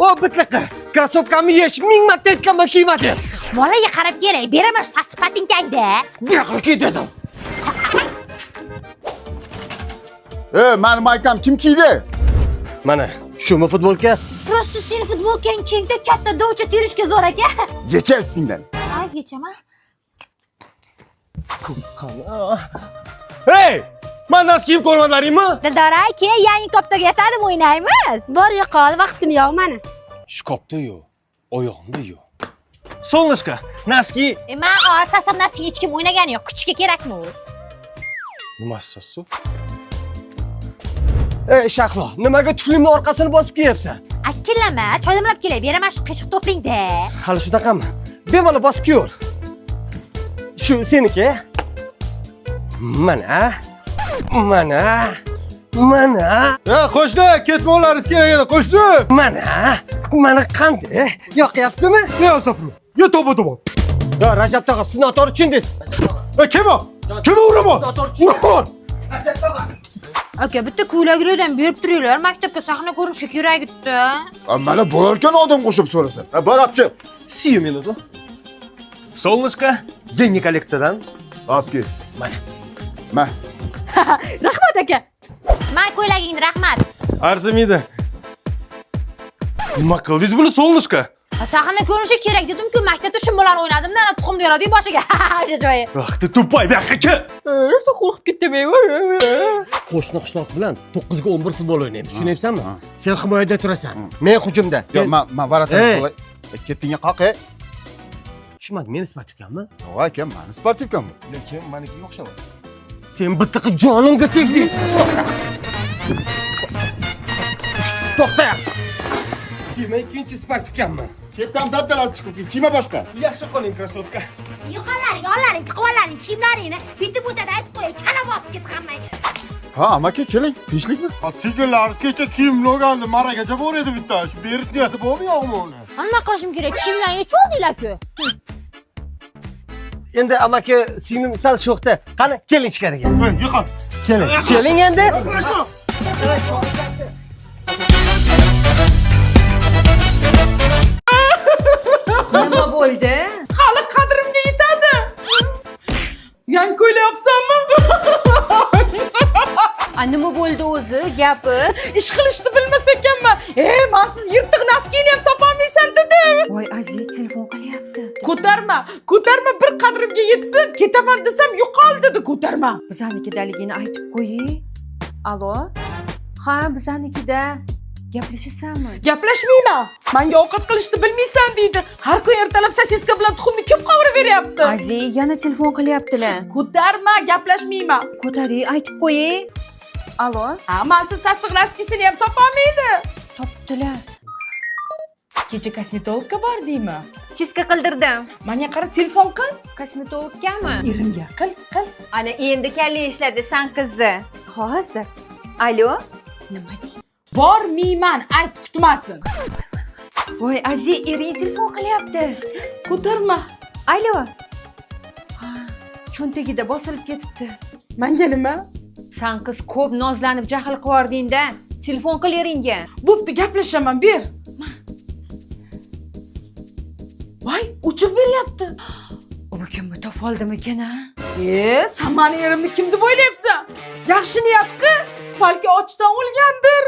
O bitliqi. Krossovkamni yesh 1000 marta aytganman kiymadi. Bolaga qarab kerak, beraman sasiq patinkangda. Buyoqqa ket dedim. Mani maykam kim kiydi? Mana, shumi futbolka? Просто sen futbolkang kengda katta dovcha terishga zo'r aka. Yechasizdan. Ha, yechaman. Hey! Men nas kiyib ko'rmadlaringmi? Dildora aka, yangi koptaga yasadim o'ynaymiz. Bor yo'qol, vaqtim yo'q mana. Shkopda yo'q, oyog'imda yo'q. Solnышко, naski. Men sasiq naskiga hech kim o'ynagani yo'q, kuchga kerakmi u? Nima so'su? Ey Shahlo, nimaga tuflimni orqasini bosib kiyapsan? Akillama, choydamlab kelay, beraman shu qiyshiq tuflingda. Hali shunaqami? Bemalol bosib kiyor. Shu seniki? Mana. Qo'shni, ketmoqlaringiz kerak edi, qo'shni. Mana qanday? Yoqyaptimi? Ne asafru? Ye to'ba. Yo, Rajab tog'a, siz noto'g'ri tushundingiz. Kim o? Kimi uraman? Uraman. Rajab tog'a. Aka, bitta ko'ylaklardan berib turinglar, maktabga sahna ko'rinishga kerak edi. Mana bo'larkan odam qo'shib so'rasa. Borabchi. Сию минуту. Солнышко, yangi kolleksiyadan. Olib Ma. Rahmat aka. Men ko'ylagingni rahmat. Arzimaydi. Nima qildingiz buni Солнышко? Sahna ko'rinishi kerak dedim-ku, maktabda shu bilan o'ynadim-da, ana tuxumni yoradi boshiga. O'sha joyi. Ах ты тупой, бяхака. Qo'rqib ketdim. Qo'shni qishloq bilan 9 ga 11 futbol o'ynaymiz. Tushunyapsanmi? Sen himoyada turasan, men hujumda. Yo'q, men varatan qilay. Ketdingga qaqi. Tushunmadim, men sportivkanmi? Voy, kim? Men sportivkanmi? Lekin menikiga o'xshamaydi. Sen bittiqi jonimga tegding. To'xta. Men ikkinchi sportivkanman. Ketdan dabdalasi chiqib ket. Kiyma boshqa. Yaxshi qoling, krossovka. Yo'qolaring, tiqvalaring, kiyimlaringni bitib o'tada aytib qo'yay, chala bosib ket hammang. Ha, amaki keling. Tinchlikmi? Sigirlaringiz kecha kiyimni olganda marakacha bor edi bitta. Shu berish niyati bormi yo'qmi uni? Nima qilishim kerak? Kiyimlarni yechib oldinglar-ku. Endi amaki singlim sal sho'xda. Qani, keling ichkariga. Yiqil. Keling endi. Nima bo'ldi? Hali qadrimga yetadi. Yangi ko'ylayapsanmi? Nima bo'ldi o'zi? Gapi? Ish qilishni bilmas ekanman. Men siz yirtiq naskini ham topolmaysan dedim. Voy, Aziz telefon qilyapti. Ko'tarma bir qadrimga yetsin, ketaman desam yo'qol dedi, ko'tarma. Bizanikidaligini aytib qo'ying. Alo? Ha, bizanikida. Gaplashasanmi? Gaplashmayman. Menga ovqat qilishni bilmaysan deydi. Har kun ertalab sosiska bilan tuxumni kim qovurib beryapti? Aziz, yana telefon qilyaptilar. Ko'tarma, gaplashmayman. Ko'taring, aytib qo'ying. Alo? Men siz sassiq naskisini ham topolmaydi. Topdilar. Kecha kosmetologga bordingmi? Chiska qildirdim. Menga qara, telefon qil. Kosmetologgami? Erimga qil. Ana endi kalla ishladi san qizi. Hozir. Alo? Nima deydi? Bormayman, ayt kutmasin. Voy, Aziz, ering telefon qilyapti. Ko'tarma. Alo. Ha, cho'ntagida bosilib ketibdi. Menga nima? San qiz ko'p nozlanib jahl qilibding-da. Telefon qil eringga. Bo'pti, gaplashaman, ber. Voy, o'chib beryapti. Bu kimni topoldimikin-a? Sen meni erimni kim deb o'ylayapsan? Yaxshi niyat qil, balki ochdan o'lgandir.